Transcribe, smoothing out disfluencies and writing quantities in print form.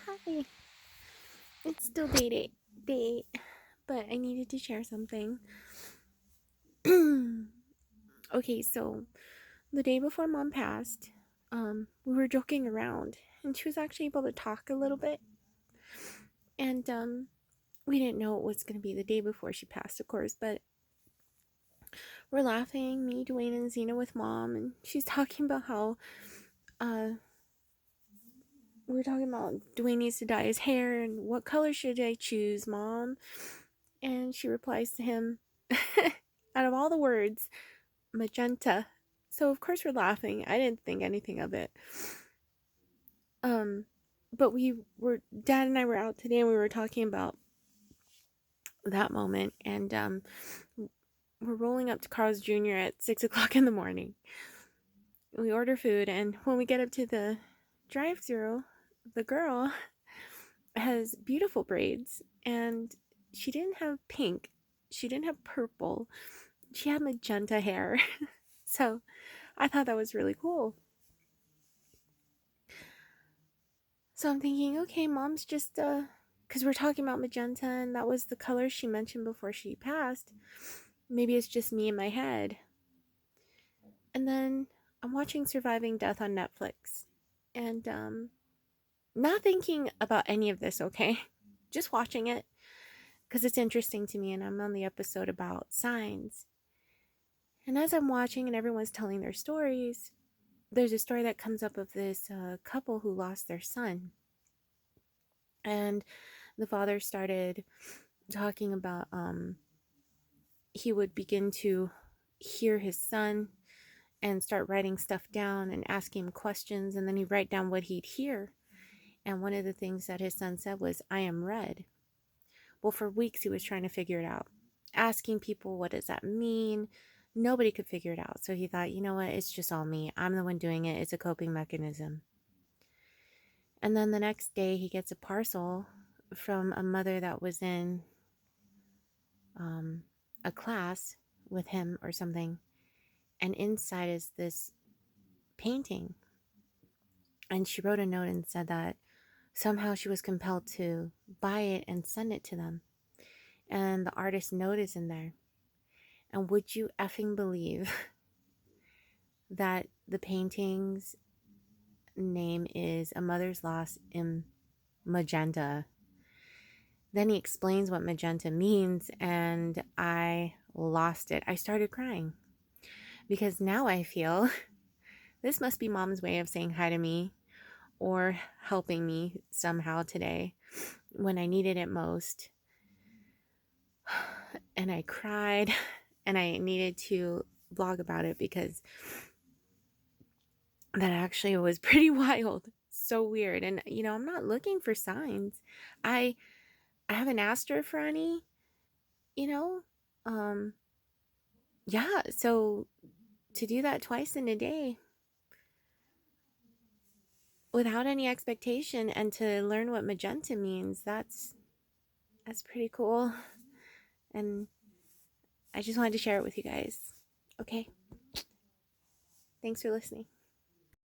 Hi. It's still day, but I needed to share something. Okay, so the day before mom passed, we were joking around, and she was actually able to talk a little bit. And we didn't know it was going to be the day before she passed, of course, but we're laughing, me, Dwayne, and Zena with mom, and she's talking about how uh we are talking about Dwayne needs to dye his hair and what color should I choose, mom? And she replies to him, out of all the words, magenta. So of course we're laughing. I didn't think anything of it. Um, but Dad and I were out today and we were talking about that moment, and we're rolling up to Carl's Jr. at 6 o'clock in the morning. We order food, and when we get up to the drive-thru, the girl has beautiful braids, and she didn't have pink, she didn't have purple, she had magenta hair. So I thought that was really cool. So I'm thinking, okay, mom's just because we're talking about magenta and that was the color she mentioned before she passed. Maybe it's just me in my head. And then I'm watching Surviving Death on Netflix, and not thinking about any of this, okay? Just watching it because it's interesting to me, and I'm on the episode about signs. And as I'm watching and everyone's telling their stories, there's a story that comes up of this couple who lost their son. And the father started talking about he would begin to hear his son and start writing stuff down and asking him questions, and then he'd write down what he'd hear. And one of the things that his son said was, "I am red." Well, for weeks he was trying to figure it out, asking people, what does that mean? Nobody could figure it out. So he thought, you know what, it's just all me, I'm the one doing it, it's a coping mechanism. And then the next day he gets a parcel from a mother that was in a class with him or something, and inside is this painting. And she wrote a note and said that somehow she was compelled to buy it and send it to them. And the artist's note is in there. And would you effing believe that the painting's name is A Mother's Loss in Magenta? Then he explains what magenta means, and I lost it. I started crying because now I feel this must be mom's way of saying hi to me or helping me somehow today when I needed it most. And I cried, and I needed to vlog about it because that actually was pretty wild. So weird. And I'm not looking for signs. I haven't asked her for any, you know. Um yeah, so to do that twice in a day without any expectation and to learn what magenta means, that's pretty cool. And I just wanted to share it with you guys. Okay. Thanks for listening.